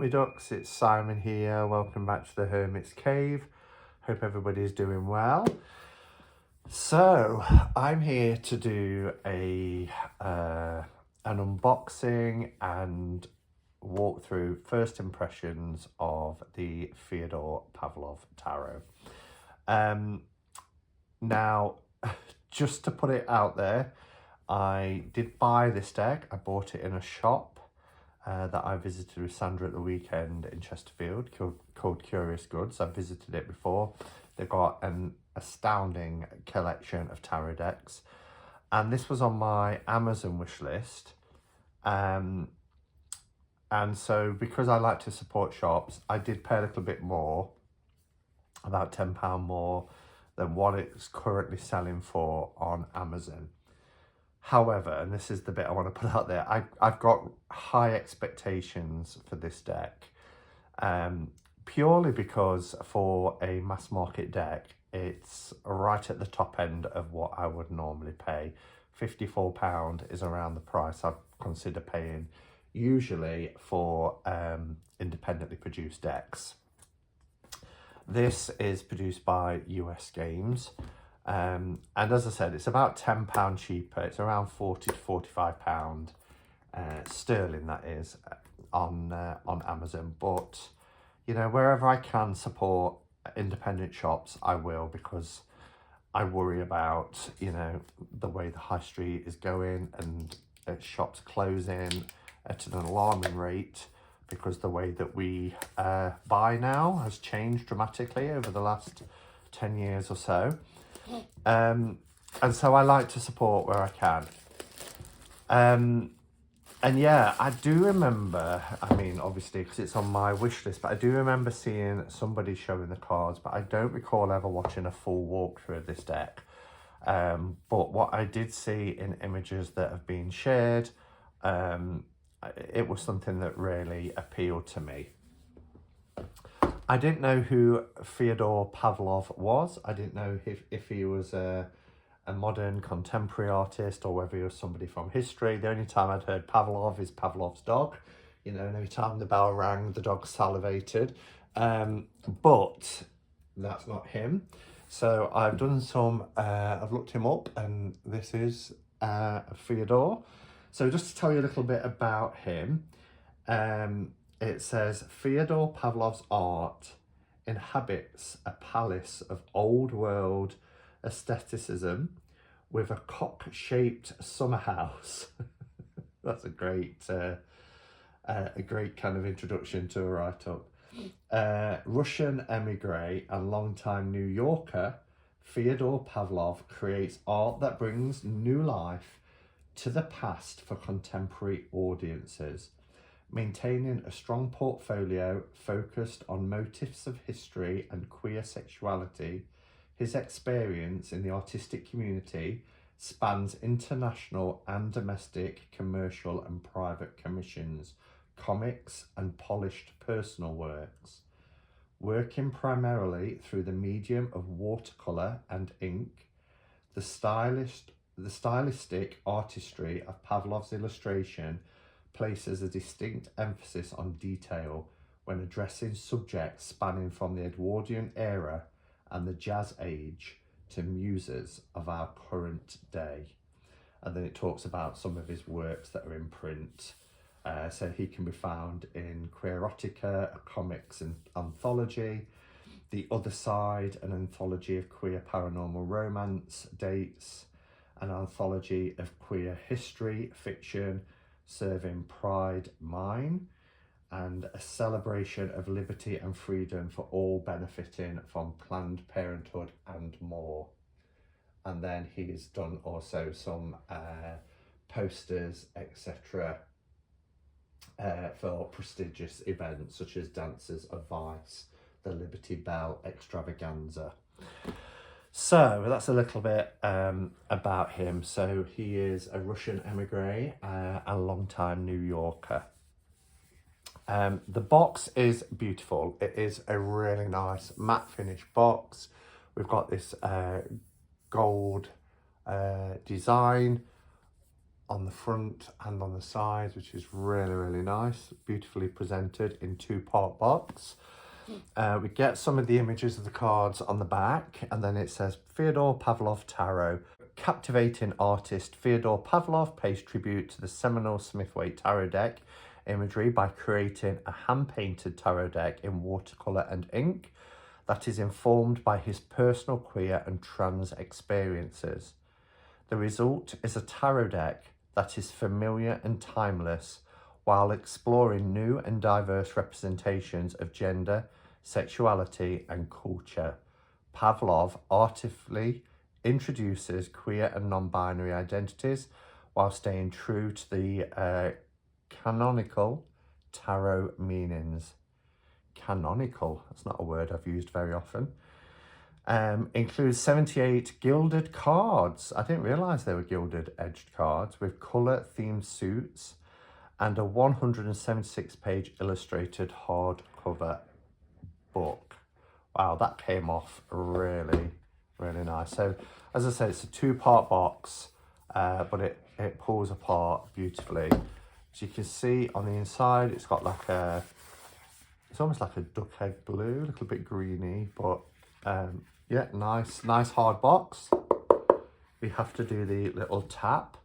up, my ducks? It's Simon here. Welcome back to the Hermit's Cave. Hope everybody's doing well. So, I'm here to do an unboxing and walk through first impressions of the Fyodor Pavlov tarot. Now, just to put it out there, I did buy this deck. I bought it in a shop that I visited with Sandra at the weekend in Chesterfield called Curious Goods. I've visited it before. They've got an astounding collection of tarot decks. And this was on my Amazon wish list. And so because I like to support shops, I did pay a little bit more, about £10 more than what it's currently selling for on Amazon. However, and this is the bit I want to put out there, I've got high expectations for this deck, purely because for a mass market deck, it's right at the top end of what I would normally pay. £54 is around the price I'd consider paying usually for independently produced decks. This is produced by US Games. And as I said, it's about £10 cheaper. It's around £40 to £45 sterling, that is, on Amazon. But, you know, wherever I can support independent shops, I will, because I worry about, you know, the way the high street is going and shops closing at an alarming rate, because the way that we buy now has changed dramatically over the last 10 years or so. And so I like to support where I can. And yeah, I do remember, I mean, obviously, because it's on my wish list, but I do remember seeing somebody showing the cards, but I don't recall ever watching a full walkthrough of this deck. But what I did see in images that have been shared, it was something that really appealed to me. I didn't know who Fyodor Pavlov was. I didn't know if he was a modern contemporary artist or whether he was somebody from history. The only time I'd heard Pavlov is Pavlov's dog. You know, and every time the bell rang, the dog salivated. But that's not him. So I've done some, I've looked him up, and this is Fyodor. So just to tell you a little bit about him, it says, Fyodor Pavlov's art inhabits a palace of old world aestheticism with a cock-shaped summer house. That's a great kind of introduction to a write-up. Russian emigre and longtime New Yorker, Fyodor Pavlov creates art that brings new life to the past for contemporary audiences. Maintaining a strong portfolio focused on motifs of history and queer sexuality, his experience in the artistic community spans international and domestic commercial and private commissions, comics and polished personal works. Working primarily through the medium of watercolour and ink, the stylistic artistry of Pavlov's illustration places a distinct emphasis on detail when addressing subjects spanning from the Edwardian era and the Jazz Age to muses of our current day. And then it talks about some of his works that are in print. So he can be found in Queerotica, a comics and anthology, The Other Side, an anthology of queer paranormal romance dates, an anthology of queer history fiction, Serving Pride Mine, and a celebration of liberty and freedom for all benefiting from Planned Parenthood and more. And then he's done also some posters, etc., for prestigious events such as Dancers of Vice, the Liberty Bell Extravaganza. So that's a little bit about him. So he is a Russian emigre, a long-time New Yorker. The box is beautiful. It is a really nice matte finish box. We've got this gold design on the front and on the sides, which is really, really nice. Beautifully presented in two-part box. We get some of the images of the cards on the back, and then it says Fyodor Pavlov Tarot. Captivating artist Fyodor Pavlov pays tribute to the seminal Smithwaite tarot deck imagery by creating a hand-painted tarot deck in watercolour and ink that is informed by his personal queer and trans experiences. The result is a tarot deck that is familiar and timeless while exploring new and diverse representations of gender, sexuality and culture. Pavlov artfully introduces queer and non-binary identities while staying true to the canonical tarot meanings. Canonical, that's not a word I've used very often. Includes 78 gilded cards. I didn't realise they were gilded edged cards with colour themed suits and a 176-page illustrated hardcover book. Wow, that came off really, really nice. So, as I said, it's a two-part box, but it pulls apart beautifully. As you can see on the inside, it's got like it's almost like a duck egg blue, a little bit greeny, but yeah, nice hard box. We have to do the little tap.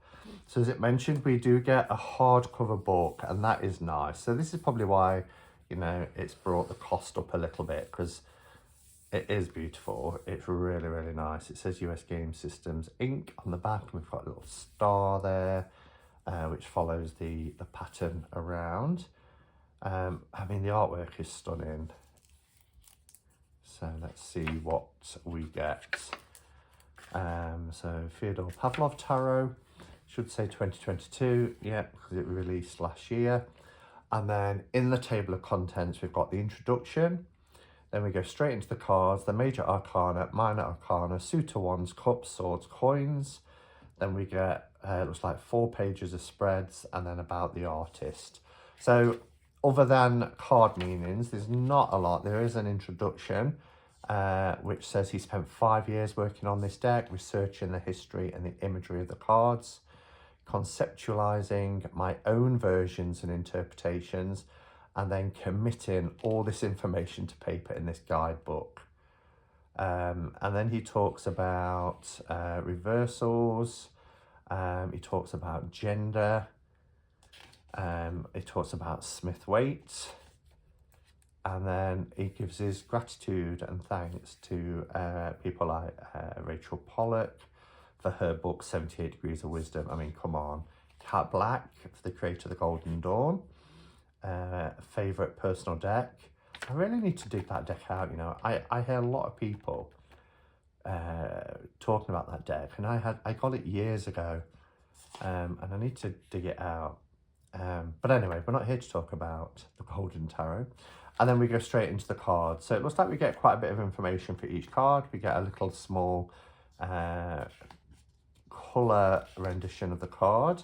So as it mentioned, we do get a hardcover book, and that is nice. So this is probably why, you know, it's brought the cost up a little bit, because it is beautiful. It's really, really nice. It says US Game Systems Inc. on the back, and we've got a little star there, which follows the pattern around. I mean, the artwork is stunning. So let's see what we get. So Fyodor Pavlov Tarot, should say 2022, yeah, because it released last year. And then in the table of contents, we've got the introduction. Then we go straight into the cards, the major arcana, minor arcana, suit of wands, cups, swords, coins. Then we get, it looks like 4 pages of spreads, and then about the artist. So other than card meanings, there's not a lot. There is an introduction, which says he spent 5 years working on this deck, researching the history and the imagery of the cards, conceptualizing my own versions and interpretations, and then committing all this information to paper in this guidebook. And then he talks about reversals, he talks about gender, he talks about Smithwaite, and then he gives his gratitude and thanks to people like Rachel Pollack for her book 78 Degrees of Wisdom. I mean, come on. Cat Black, for the creator of the Golden Dawn. Favourite personal deck. I really need to dig that deck out, you know. I hear a lot of people talking about that deck, and I got it years ago, and I need to dig it out. But anyway, we're not here to talk about the Golden Tarot. And then we go straight into the cards. So it looks like we get quite a bit of information for each card. We get a little small colour rendition of the card.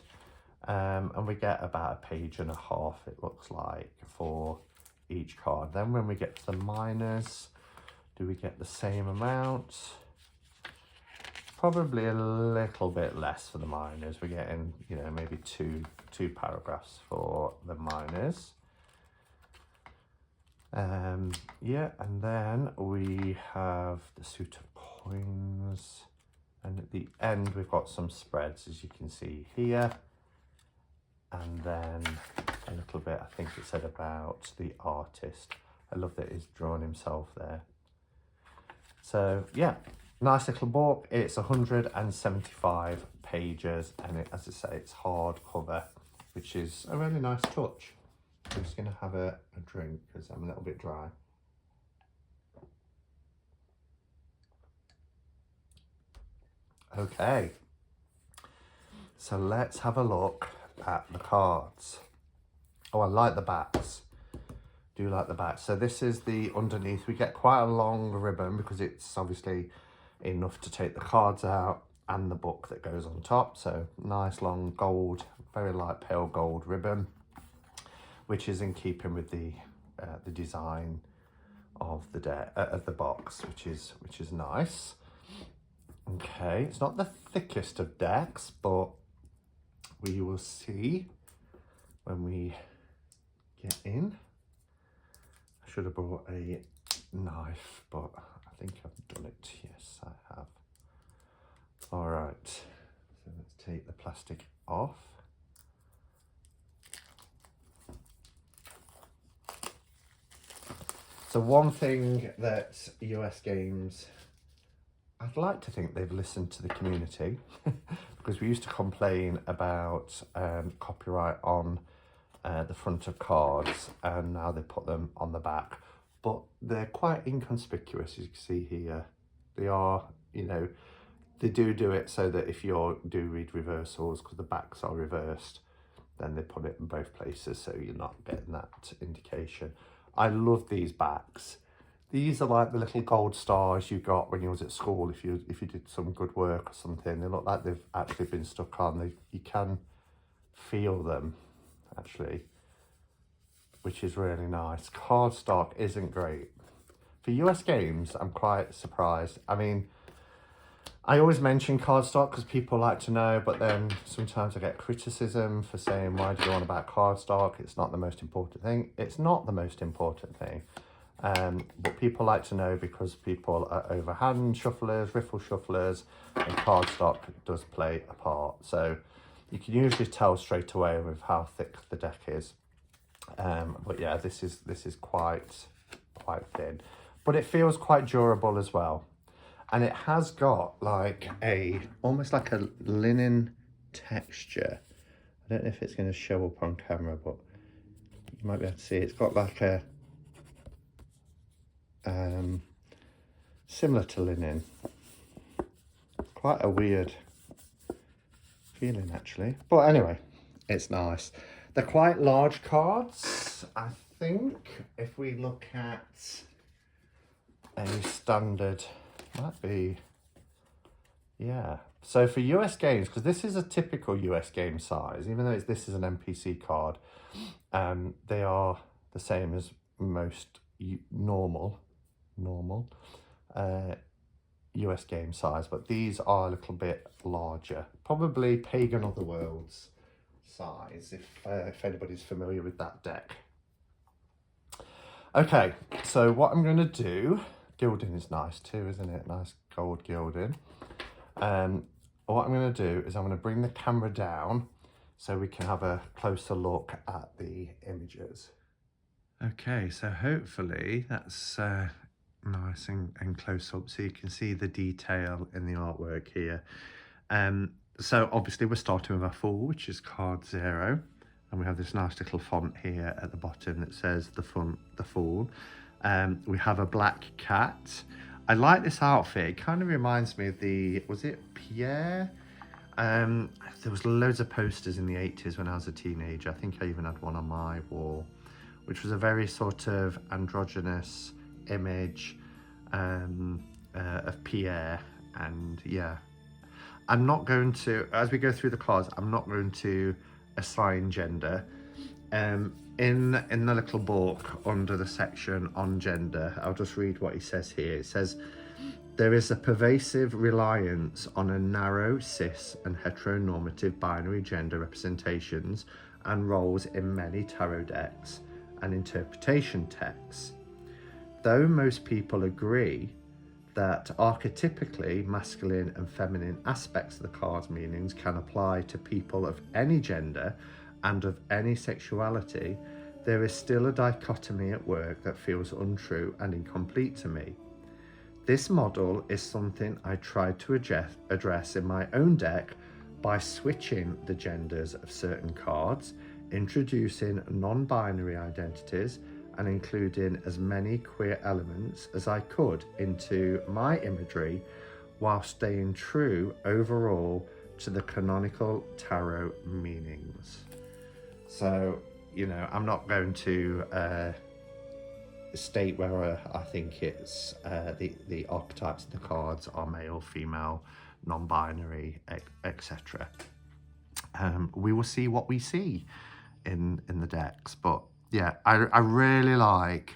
And we get about 1.5 pages, it looks like, for each card. Then when we get to the minors, do we get the same amount? Probably a little bit less for the minors. We're getting, you know, maybe two paragraphs for the minors. Yeah, and then we have the suit of coins, and at the end we've got some spreads, as you can see here, and then a little bit, I think it said about the artist. I love that he's drawn himself there. So yeah, nice little book. It's 175 pages, and it, as I say, it's hardcover, which is a really nice touch. I'm just going to have a drink because I'm a little bit dry. Okay, so let's have a look at the cards. Oh, I like the backs. Do like the backs. So this is the underneath. We get quite a long ribbon because it's obviously enough to take the cards out and the book that goes on top. So nice long gold, very light pale gold ribbon, which is in keeping with the design of the box, which is nice. Okay, it's not the thickest of decks, but we will see when we get in. I should have brought a knife, but I think I've done it. Yes, I have. All right, so let's take the plastic off. So one thing that US Games, I'd like to think they've listened to the community because we used to complain about copyright on the front of cards, and now they put them on the back. But they're quite inconspicuous, as you can see here. They are, you know, they do it so that if you do read reversals, because the backs are reversed, then they put it in both places so you're not getting that indication. I love these backs. These are like the little gold stars you got when you was at school if you did some good work or something. They look like they've actually been stuck on. You can feel them actually, which is really nice. Cardstock isn't great. For US Games, I'm quite surprised. I mean, I always mention cardstock because people like to know, but then sometimes I get criticism for saying, why do you want about cardstock? It's not the most important thing. It's not the most important thing. But people like to know because people are overhand shufflers, riffle shufflers, and cardstock does play a part. So you can usually tell straight away with how thick the deck is. But yeah, this is quite thin, but it feels quite durable as well. And it has got like almost like a linen texture. I don't know if it's going to show up on camera, but you might be able to see it's got like a similar to linen. Quite a weird feeling actually, but anyway, it's nice. They're quite large cards. I think if we look at a standard, might be, yeah. So for US Games, because this is a typical US game size, even though this is an NPC card, they are the same as most normal US game size, but these are a little bit larger, probably Pagan Otherworlds size, if anybody's familiar with that deck. Okay, so what I'm going to do, gilding is nice too, isn't it? Nice gold gilding. What I'm going to do is I'm going to bring the camera down so we can have a closer look at the images. Okay, so hopefully that's nice and close up so you can see the detail in the artwork here. So obviously we're starting with our Fool, which is card 0, and we have this nice little font here at the bottom that says the Fool. We have a black cat. I like this outfit. It kind of reminds me of was it Pierre? There was loads of posters in the 80s when I was a teenager. I think I even had one on my wall, which was a very sort of androgynous image of Pierre. And yeah, I'm not going to, as we go through the cards, I'm not going to assign gender. In the little book under the section on gender, I'll just read what he says here. It says, there is a pervasive reliance on a narrow, cis and heteronormative binary gender representations and roles in many tarot decks and interpretation texts. Though most people agree that archetypically masculine and feminine aspects of the card's meanings can apply to people of any gender and of any sexuality, there is still a dichotomy at work that feels untrue and incomplete to me. This model is something I tried to address in my own deck by switching the genders of certain cards, introducing non-binary identities, and including as many queer elements as I could into my imagery while staying true overall to the canonical tarot meanings. So, you know, I'm not going to state where I think it's the archetypes of the cards are male, female, non-binary, etc. We will see what we see in the decks, but yeah, I really like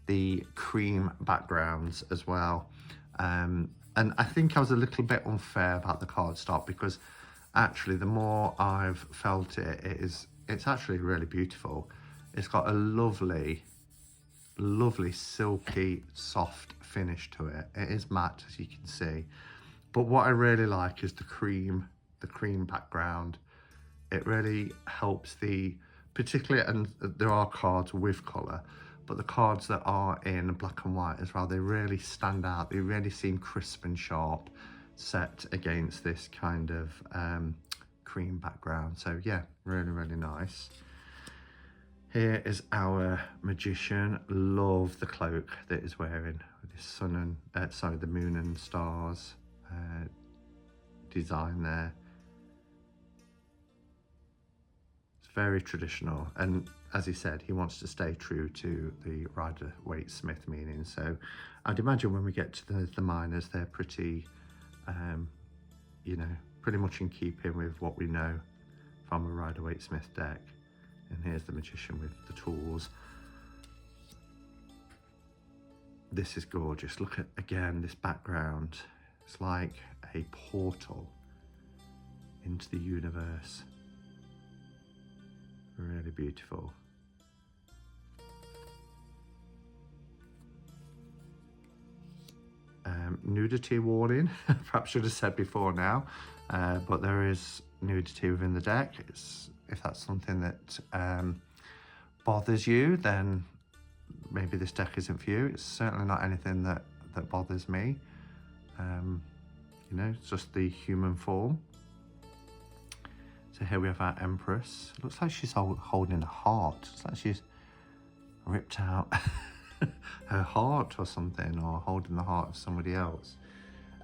the cream backgrounds as well. And I think I was a little bit unfair about the cardstock because actually, the more I've felt it, it's actually really beautiful. It's got a lovely, lovely silky, soft finish to it. It is matte, as you can see. But what I really like is the cream background. It really helps particularly, and there are cards with colour, but the cards that are in black and white as well, they really stand out. They really seem crisp and sharp set against this kind of cream background. So yeah, really, really nice. Here is our magician. Love the cloak that he's wearing with his sun and, the moon and stars design there. It's very traditional, and as he said, he wants to stay true to the Rider-Waite-Smith meaning. So I'd imagine when we get to the minors, they're pretty, you know, pretty much in keeping with what we know from a Rider-Waite-Smith deck. And here's the magician with the tools. This is gorgeous. Look at, again, this background. It's like a portal into the universe. Really beautiful. Nudity warning, perhaps should have said before now, but there is nudity within the deck. If that's something that bothers you, then maybe this deck isn't for you. It's certainly not anything that bothers me. You know, it's just the human form. So here we have our Empress. It looks like she's holding a heart. It's like she's ripped out her heart or something, or holding the heart of somebody else.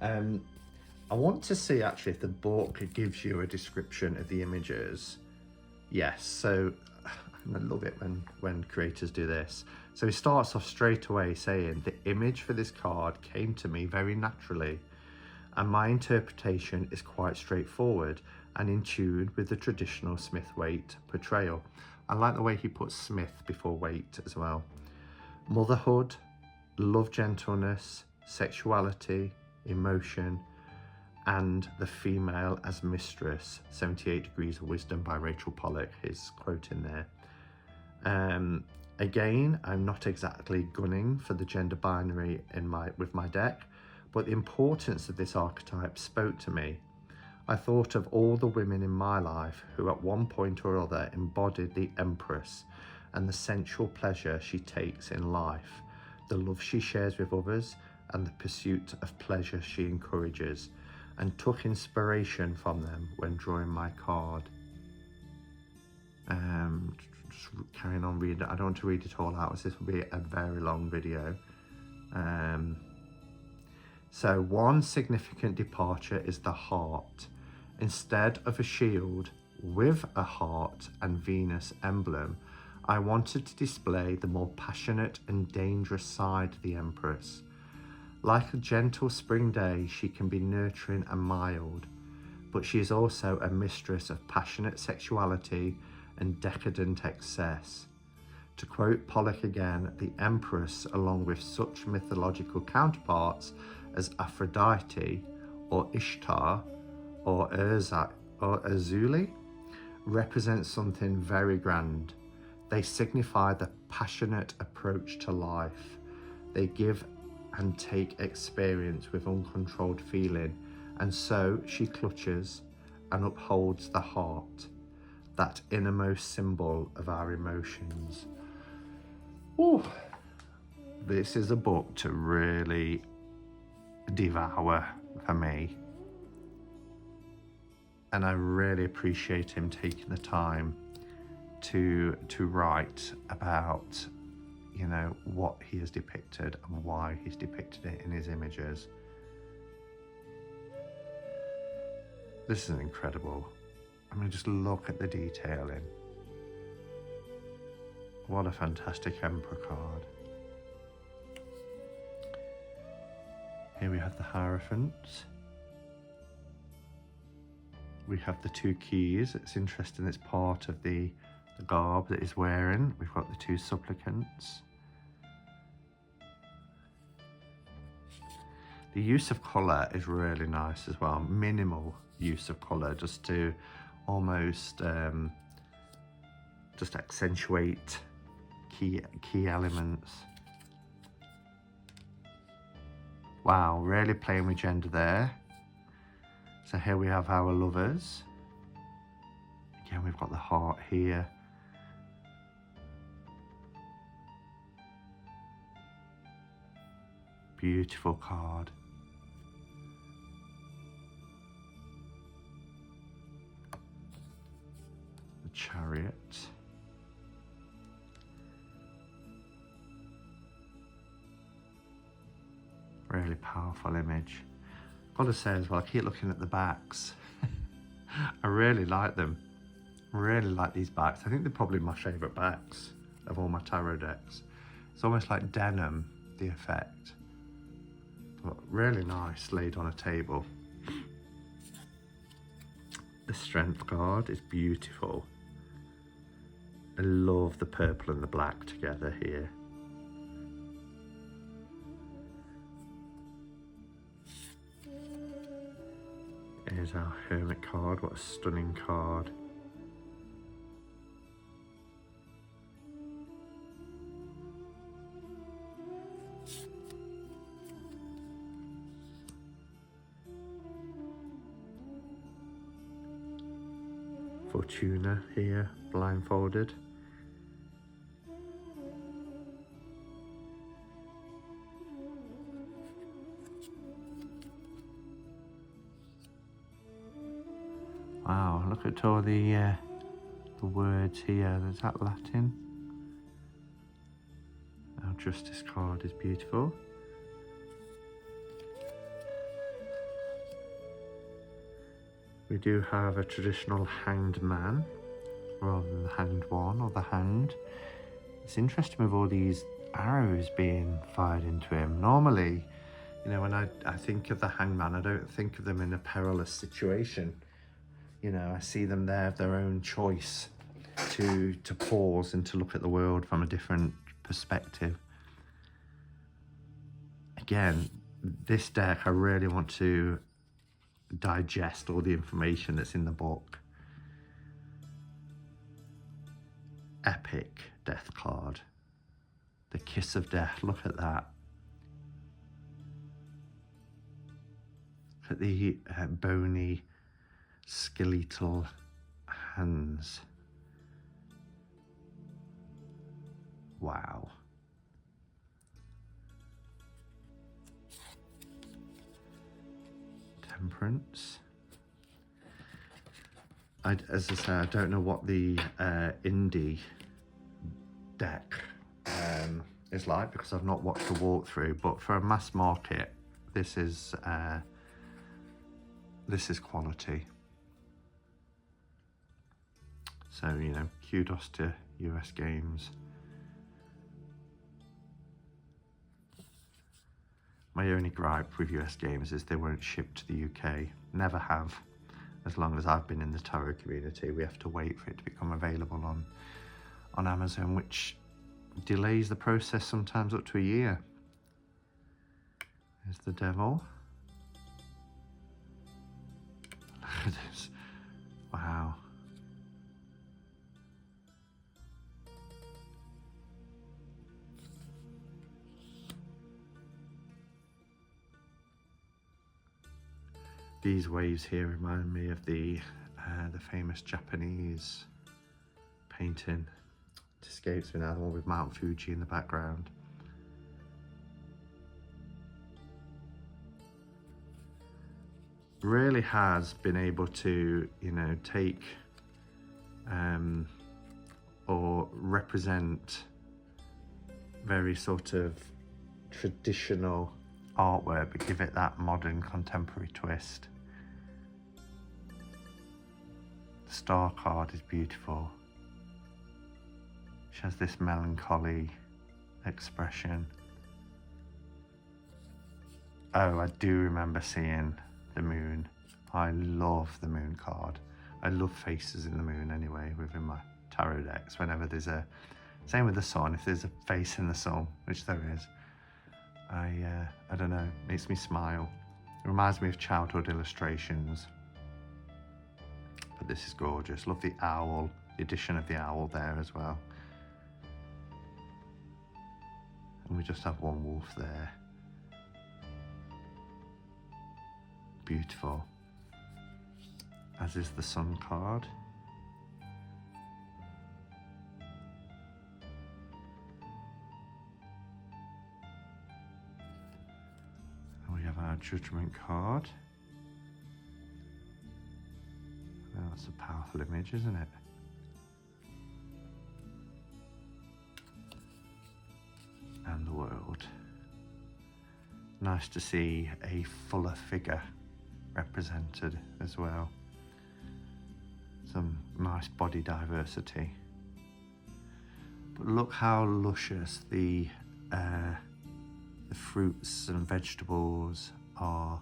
I want to see actually if the book gives you a description of the images. Yes, so I love it when creators do this. So he starts off straight away saying, the image for this card came to me very naturally, and my interpretation is quite straightforward and in tune with the traditional Smith-Waite portrayal. I like the way he puts Smith before Waite as well. Motherhood, love, gentleness, sexuality, emotion, and the female as mistress. 78 Degrees of Wisdom by Rachel Pollack, his quote in there. Again, I'm not exactly gunning for the gender binary with my deck, but the importance of this archetype spoke to me. I thought of all the women in my life who at one point or other embodied the Empress and the sensual pleasure she takes in life, the love she shares with others, and the pursuit of pleasure she encourages, and took inspiration from them when drawing my card. Just carrying on reading. I don't want to read it all out, as this will be a very long video. So one significant departure is the heart. Instead of a shield with a heart and Venus emblem, I wanted to display the more passionate and dangerous side of the Empress. Like a gentle spring day, she can be nurturing and mild, but she is also a mistress of passionate sexuality and decadent excess. To quote Pollack again, the Empress, along with such mythological counterparts as Aphrodite or Ishtar or Azuli, represents something very grand. They signify the passionate approach to life. They give and take experience with uncontrolled feeling, and so she clutches and upholds the heart, that innermost symbol of our emotions. Ooh, this is a book to really devour for me, and I really appreciate him taking the time to write about, you know, what he has depicted and why he's depicted it in his images. This is incredible. I mean, just look at the detailing. What a fantastic Emperor card. Here we have the Hierophant. We have the two keys. It's interesting, it's part of the garb that he's wearing. We've got the two supplicants. The use of colour is really nice as well. Minimal use of colour, just to almost just accentuate key elements. Wow, really playing with gender there. So here we have our lovers. Again, we've got the heart here. Beautiful card. The Chariot. Really powerful image. Gotta say as well, I keep looking at the backs. I really like them. Really like these backs. I think they're probably my favourite backs of all my tarot decks. It's almost like denim, the effect. But really nice, laid on a table. The Strength card is beautiful. I love the purple and the black together here. Here's our Hermit card. What a stunning card. Fortuna here, blindfolded. Wow, look at all the words here. Is that Latin? Our Justice card is beautiful. We do have a traditional hanged man rather than the hanged one or the hanged. It's interesting with all these arrows being fired into him. Normally, you know, when I think of the hanged man, I don't think of them in a perilous situation. You know, I see them there of their own choice to pause and to look at the world from a different perspective. Again, this deck, I really want to digest all the information that's in the book. Epic Death card. The Kiss of Death, look at that. Look at the bony, skeletal hands. Wow. Temperance. As I say, I don't know what the indie deck is like because I've not watched the walkthrough, but for a mass market, this is quality. So, you know, kudos to US Games. My only gripe with US Games is they won't ship to the UK. Never have. As long as I've been in the tarot community, we have to wait for it to become available on Amazon, which delays the process sometimes up to a year. There's the Devil. Look at this. Wow. These waves here remind me of the famous Japanese painting. It escapes me now, the one with Mount Fuji in the background. Really has been able to, you know, take or represent very sort of traditional artwork, but give it that modern contemporary twist. The Star card is beautiful. She has this melancholy expression. Oh, I do remember seeing the moon. I love the moon card. I love faces in the moon anyway within my tarot decks. Whenever there's a, same with the sun, if there's a face in the sun, which there is, I don't know, makes me smile. It reminds me of childhood illustrations. but this is gorgeous. Love the owl, the addition of the owl there as well. And we just have one wolf there. Beautiful. As is the sun card. And we have our judgment card. Well, that's a powerful image, isn't it? And the world. Nice to see a fuller figure represented as well. Some nice body diversity. But look how luscious the fruits and vegetables are.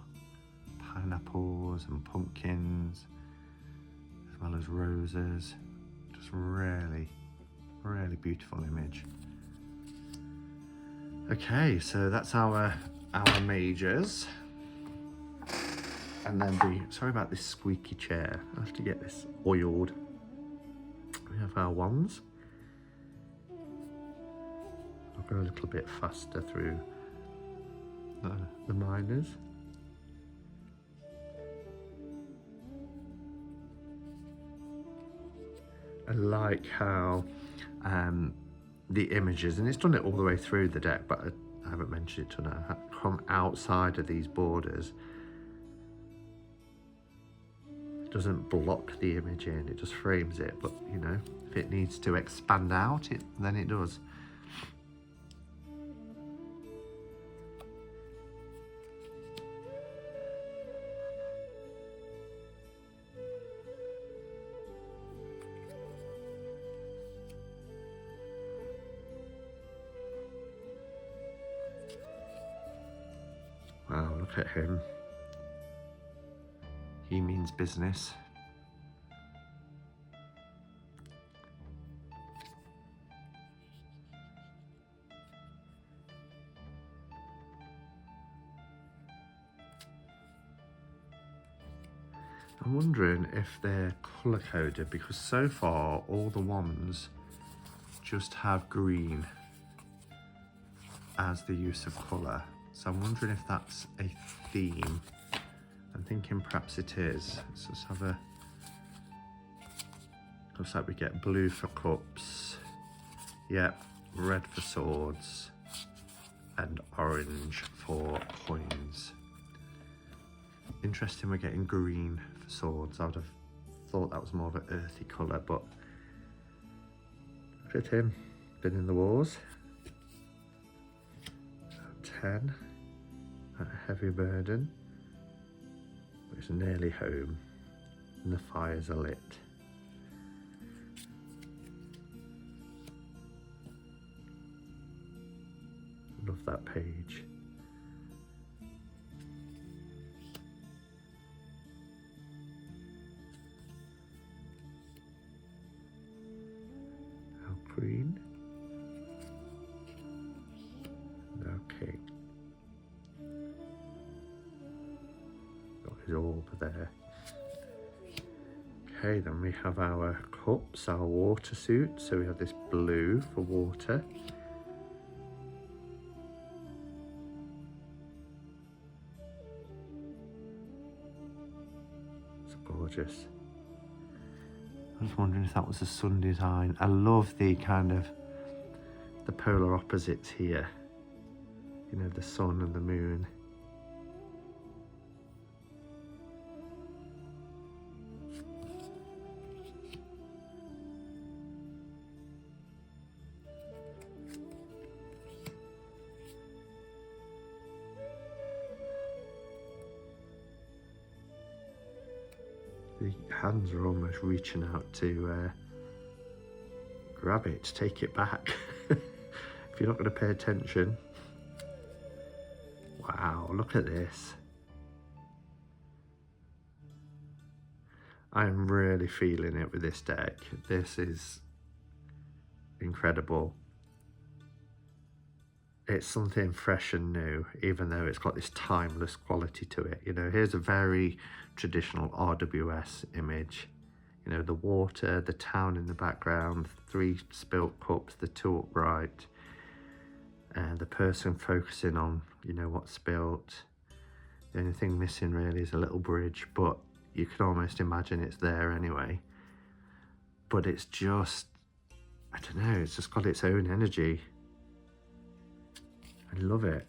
Pineapples and pumpkins, as well as roses. Just really, really beautiful image. Okay, so that's our majors. And then sorry about this squeaky chair. I have to get this oiled. We have our wands. I'll go a little bit faster through the minors. I like how the images, and it's done it all the way through the deck, but I haven't mentioned it till now, come outside of these borders. It doesn't block the image in, it just frames it, but you know, if it needs to expand out, then it does. Wow, look at him. He means business. I'm wondering if they're colour coded, because so far all the ones just have green as the use of colour. So I'm wondering if that's a theme. I'm thinking perhaps it is. Let's just have a... Looks like we get blue for cups. Yep, red for swords. And orange for coins. Interesting we're getting green for swords. I would have thought that was more of an earthy colour, but... Look at him. Been in the wars. 10. A heavy burden. But it's nearly home. And the fires are lit. Love that page. Now queen. Now king. Got his orb there. Okay, then we have our cups, our water suit. So we have this blue for water. Gorgeous. I was wondering if that was a sun design. I love the kind of the polar opposites here. You know, the sun and the moon. The hands are almost reaching out to grab it, take it back. If you're not going to pay attention. Wow, look at this. I'm really feeling it with this deck. This is incredible. It's something fresh and new, even though it's got this timeless quality to it. You know, here's a very traditional RWS image. you know, the water, the town in the background, 3 spilt cups, the 2 upright, and the person focusing on, you know, what's spilt. The only thing missing really is a little bridge, but you can almost imagine it's there anyway. But it's just, I don't know, it's just got its own energy. I love it.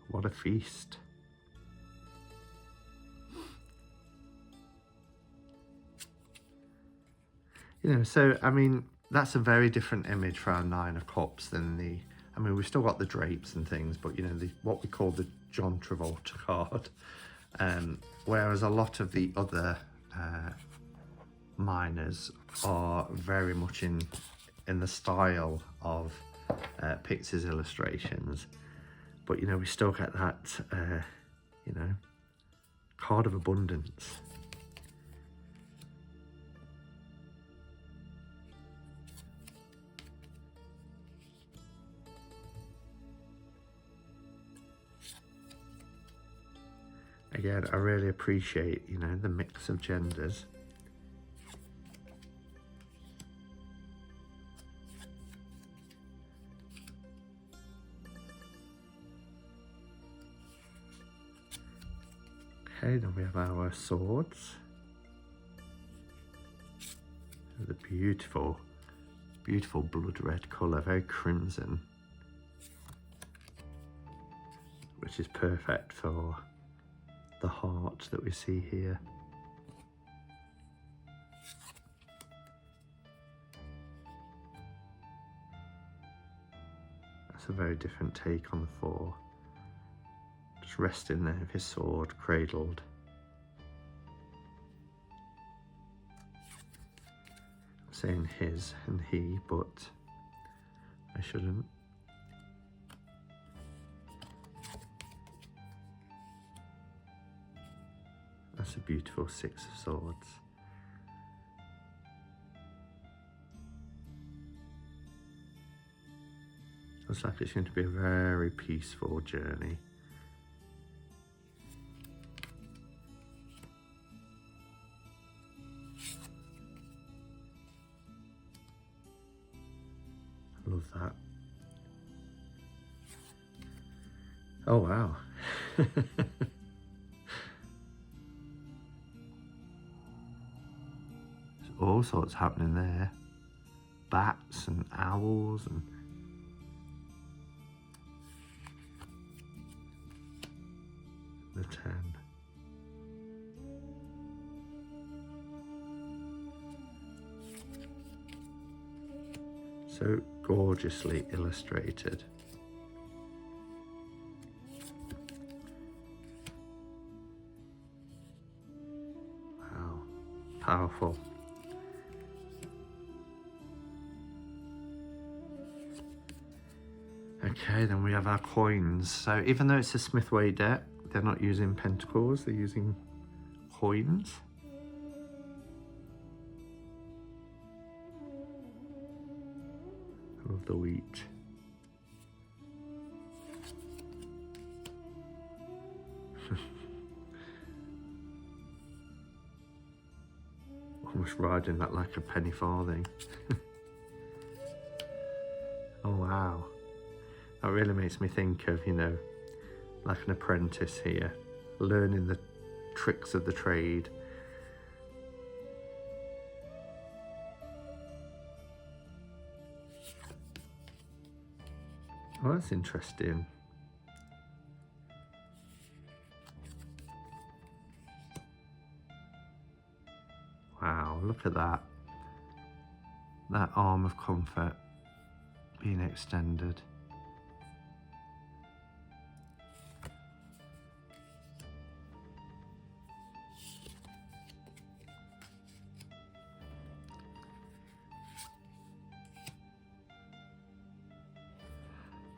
What a feast. You know, so, I mean, that's a very different image for our 9 of Cups than the, I mean, we've still got the drapes and things, but, you know, what we call the John Travolta card. Whereas a lot of the other minors are very much in the style of Pixar's illustrations. But, you know, we still get that, you know, card of abundance. Again, I really appreciate, you know, the mix of genders. Okay, then we have our swords. The beautiful, beautiful blood red colour, very crimson, which is perfect for the heart that we see here. That's a very different take on the 4. Just resting there with his sword cradled. I'm saying his and he, but I shouldn't. That's a beautiful 6 of Swords. Looks like it's going to be a very peaceful journey. I love that. Oh wow. All sorts happening there. Bats and owls and the 10. So gorgeously illustrated. Wow, powerful. Okay, then we have our coins. So even though it's a Smithway deck, they're not using pentacles, they're using coins. I love the wheat. Almost riding that like a penny farthing. Oh wow. That really makes me think of, you know, like an apprentice here, learning the tricks of the trade. Oh, that's interesting. Wow, look at that. That arm of comfort being extended.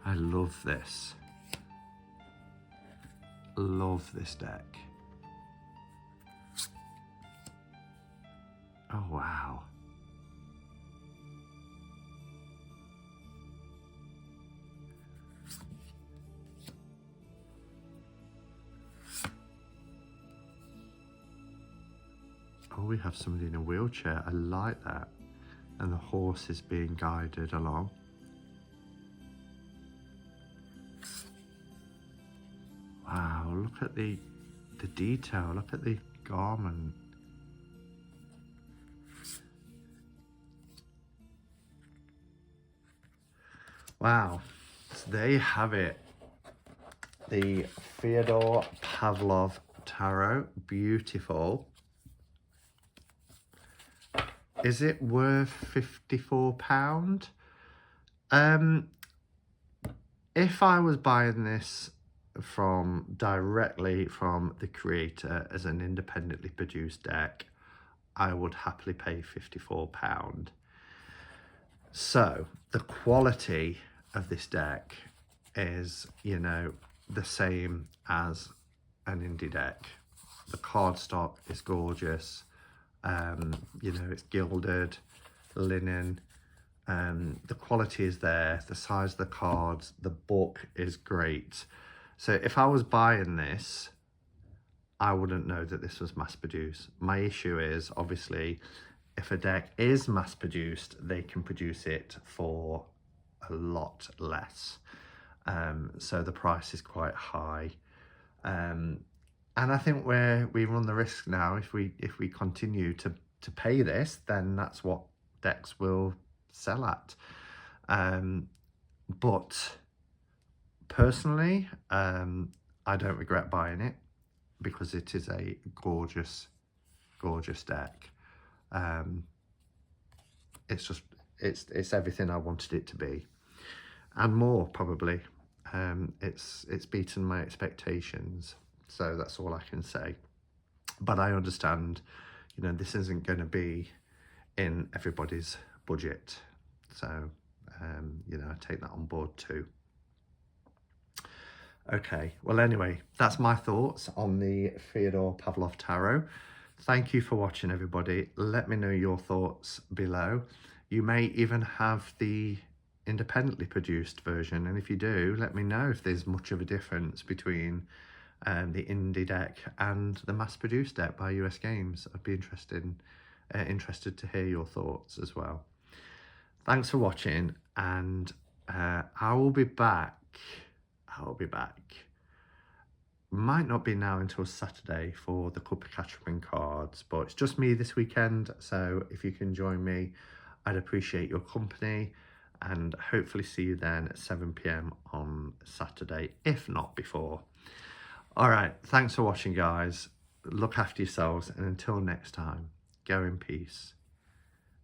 I love this. Love this deck. Oh, wow. Oh, we have somebody in a wheelchair. I like that. And the horse is being guided along. Wow, look at the detail. Look at the garment. Wow. So there you have it. The Fyodor Pavlov tarot. Beautiful. Is it worth £54? If I was buying this directly from the creator as an independently produced deck, I would happily pay £54. So the quality of this deck is, you know, the same as an indie deck. The cardstock is gorgeous. You know, it's gilded linen. The quality is there, the size of the cards, the book is great. So if I was buying this, I wouldn't know that this was mass produced. My issue is, obviously, if a deck is mass produced, they can produce it for a lot less. So the price is quite high. And I think we run the risk now, if we continue to pay this, then that's what decks will sell at. But personally, I don't regret buying it because it is a gorgeous deck. It's everything I wanted it to be, and more probably. It's beaten my expectations, so that's all I can say. But I understand, you know, this isn't going to be in everybody's budget, so you know, I take that on board too. Okay, well, anyway, that's my thoughts on the Fyodor Pavlov tarot. Thank you for watching, everybody. Let me know your thoughts below. You may even have the independently produced version, and if you do, let me know if there's much of a difference between the indie deck and the mass-produced deck by US Games. I'd be interested to hear your thoughts as well. Thanks for watching, and I will be back. Might not be now until Saturday for the Club Catching cards, but it's just me this weekend, so if you can join me, I'd appreciate your company, and hopefully see you then at 7 p.m. on Saturday, if not before. All right, thanks for watching, guys. Look after yourselves, and until next time, go in peace.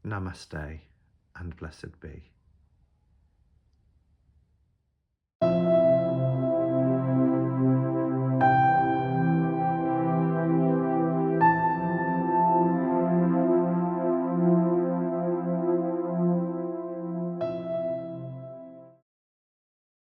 Namaste, and blessed be.